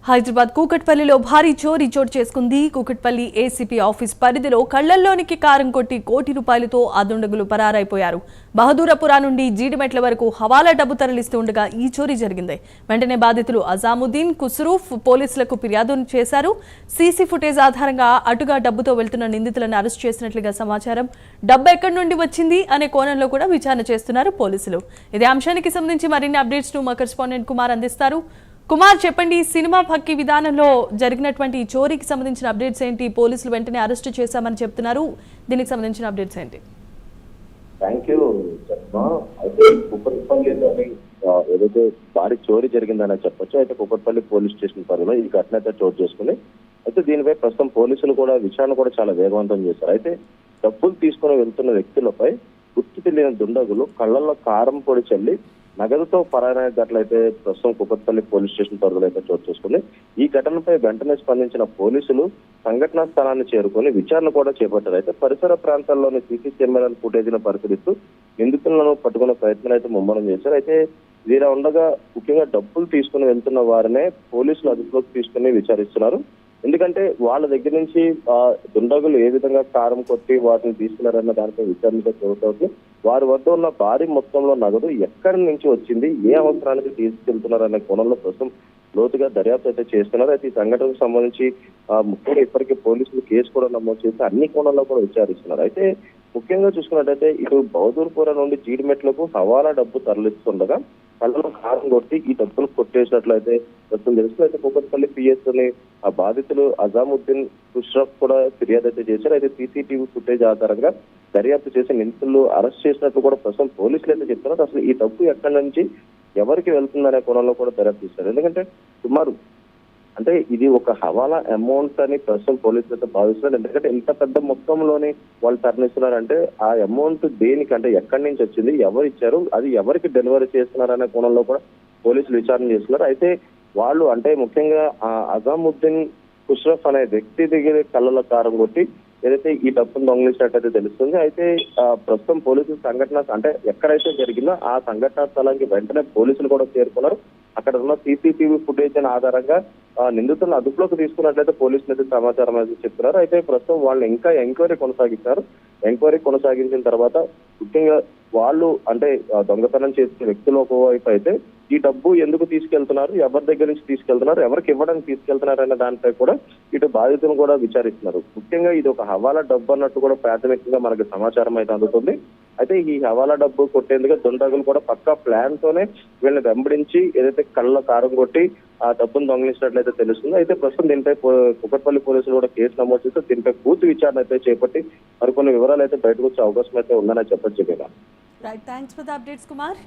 హైదరాబాద్ కూకట్పల్లిలో భారీ చోరీ చోటు చేసుకుంది. కూకట్పల్లి ఏసీపీ ఆఫీస్ పరిధిలో కళ్లల్లోనికి కారం కొట్టి కోటి రూపాయలతో ఆ దుండగులు పరారైపోయారు. బహదూరపురా నుండి జీడిమెట్ల వరకు హవాలా డబ్బు తరలిస్తూ ఉండగా ఈ చోరీ జరిగింది. వెంటనే బాధితులు అజాముద్దీన్, కుస్రూఫ్ పోలీసులకు ఫిర్యాదు చేశారు. సీసీ ఫుటేజ్ ఆధారంగా అటుగా డబ్బుతో వెళ్తున్న నిందితులను అరెస్ట్ చేసినట్లుగా సమాచారం. డబ్బు ఎక్కడి నుండి వచ్చింది అనే కోణంలో కూడా విచారణ చేస్తున్నారు పోలీసులు. ఇదే అంశానికి సంబంధించి మరిన్ని అప్డేట్స్ ను మా కరెస్పాండెంట్ కుమార్ అందిస్తారు. కుమార్, చెప్పండి, సినిమా భక్తి విధానంలో జరిగినటువంటి చోరీకి సంబంధించిన అప్డేట్స్ ఏంటి? పోలీసులు వెంటనే అరెస్ట్ చేశామని చెప్తున్నారు. దీనికి సంబంధించిన అప్డేట్స్ ఏంటి? Thank you. అయితే కుక్కట్పల్లిలోని ఏదైతే భారీ చోరీ జరిగిందని చెప్పొచ్చు. అయితే కుక్కట్పల్లి పోలీస్ స్టేషన్ పరిధిలో ఈ ఘటన అయితే చోటు చేసుకుని అయితే దీనిపై ప్రస్తుతం పోలీసులు కూడా విచారణ కూడా చాలా వేగవంతం చేశారు. అయితే డబ్బులు తీసుకుని వెళ్తున్న వ్యక్తులపై గుర్తు తెలియని దుండగులు కళ్లలో కారం పొడి చల్లి నగదుతో పరారైనట్లయితే ప్రస్తుతం కుక్కట్పల్లి పోలీస్ స్టేషన్ పరిధిలో అయితే చోటు చేసుకుంది. ఈ ఘటనపై వెంటనే స్పందించిన పోలీసులు సంఘటనా స్థలాన్ని చేరుకొని విచారణ కూడా చేపట్టారు. అయితే పరిసర ప్రాంతాల్లోని సీసీ కెమెరాల ఫుటేజ్ను పరిశీలిస్తూ నిందితులను పట్టుకునే ప్రయత్నాలు అయితే ముమ్మరం చేశారు. అయితే వీరా ఉండగా ముఖ్యంగా డబ్బులు తీసుకుని వెళ్తున్న వారినే పోలీసులు అదుపులోకి తీసుకుని విచారిస్తున్నారు. ఎందుకంటే వాళ్ళ దగ్గర నుంచి దుండగులు ఏ విధంగా కారం కొట్టి వాటిని తీసుకున్నారన్న దానిపై విచారణ జరుగుతుంది. వారి వద్ద ఉన్న భారీ మొత్తంలో నగదు ఎక్కడి నుంచి వచ్చింది, ఏ అవసరానికి తీసుకెళ్తున్నారనే కోణంలో ప్రస్తుతం లోతుగా దర్యాప్తు అయితే చేస్తున్నారు. అయితే ఈ సంఘటనకు సంబంధించి ముఖ్యంగా ఇప్పటికీ పోలీసులు కేసు కూడా నమోదు చేసి అన్ని కోణాల్లో కూడా విచారిస్తున్నారు. అయితే ముఖ్యంగా చూసుకున్నట్టయితే ఇటు బహదూర్పురా నుండి జీడిమెట్లకు హవాలా డబ్బు తరలిస్తుండగా కళ్ళలో కారం కొట్టి ఈ డబ్బులు కొట్టేసినట్లయితే ప్రస్తుతం తెలుస్తుంది. అయితే కూకట్పల్లి పిఎస్ ని ఆ బాధితులు అజాముద్దీన్, కుష్రఫ్ కూడా ఫిర్యాదు అయితే చేశారు. అయితే సీసీటీవీ ఫుటేజ్ ఆధారంగా దర్యాప్తు చేసి నిందితులు అరెస్ట్ చేసినట్లు కూడా ప్రస్తుతం పోలీసులు అయితే చెప్తున్నారు. అసలు ఈ డబ్బు ఎక్కడి నుంచి ఎవరికి వెళ్తుందనే కోణంలో కూడా దర్యాప్తు చేస్తారు. ఎందుకంటే సుమారు అంటే ఇది ఒక హవాలా అమౌంట్ అని ప్రస్తుతం పోలీసులు అయితే భావిస్తున్నారు. ఎందుకంటే ఇంత పెద్ద మొత్తంలోని వాళ్ళు తరలిస్తున్నారంటే ఆ అమౌంట్ దేనికి, అంటే ఎక్కడి నుంచి వచ్చింది, ఎవరు ఇచ్చారు, అది ఎవరికి డెలివరీ చేస్తున్నారు అనే కోణంలో కూడా పోలీసులు విచారణ చేస్తున్నారు. అయితే వాళ్ళు అంటే ముఖ్యంగా అజాముద్దీన్, కుష్రఫ్ అనే వ్యక్తి దగ్గర కళ్ళలో కారం కొట్టి ఏదైతే ఈ డబ్బును దొంగిలించినట్టయితే తెలుస్తుంది. అయితే ప్రస్తుతం పోలీసులు సంఘటన అంటే ఎక్కడైతే జరిగిందో ఆ సంఘటనా స్థలానికి వెంటనే పోలీసులు కూడా చేరుకున్నారు. అక్కడ ఉన్న సీసీటీవీ ఫుటేజ్ ఆధారంగా నిందితులను అదుపులోకి తీసుకున్నట్లయితే పోలీసులు అయితే సమాచారం అయితే చెప్తున్నారు. అయితే ప్రస్తుతం వాళ్ళు ఇంకా ఎంక్వైరీ కొనసాగించారు. ఎంక్వైరీ కొనసాగించిన తర్వాత ముఖ్యంగా వాళ్ళు అంటే దొంగతనం చేసిన వ్యక్తులు ఒకవైపు అయితే ఈ డబ్బు ఎందుకు తీసుకెళ్తున్నారు, ఎవరి దగ్గర నుంచి తీసుకెళ్తున్నారు, ఎవరికి ఇవ్వడానికి తీసుకెళ్తున్నారు అనే దానిపై కూడా ఇటు బాధితులను కూడా విచారిస్తున్నారు. ముఖ్యంగా ఇది ఒక హవాలా డబ్బు అన్నట్టు కూడా ప్రాథమికంగా మనకు సమాచారం అయితే అందుతుంది. అయితే ఈ హవాలా డబ్బు కొట్టేందుకు దుండగులు కూడా పక్కా ప్లాన్ తోనే వీళ్ళని వెంబడించి ఏదైతే కళ్ళ కారం కొట్టి ఆ డబ్బును దొంగిలించినట్లయితే తెలుస్తుంది. అయితే ప్రస్తుతం దీనిపై కుక్కట్పల్లి పోలీసులు కూడా కేసు నమోదు చేస్తే దీనిపై పూర్తి విచారణ అయితే చేపట్టి మరికొన్ని వివరాలు అయితే బయటకు వచ్చే అవకాశం అయితే ఉందని చెప్పొచ్చు. Right, thanks for the updates Kumar.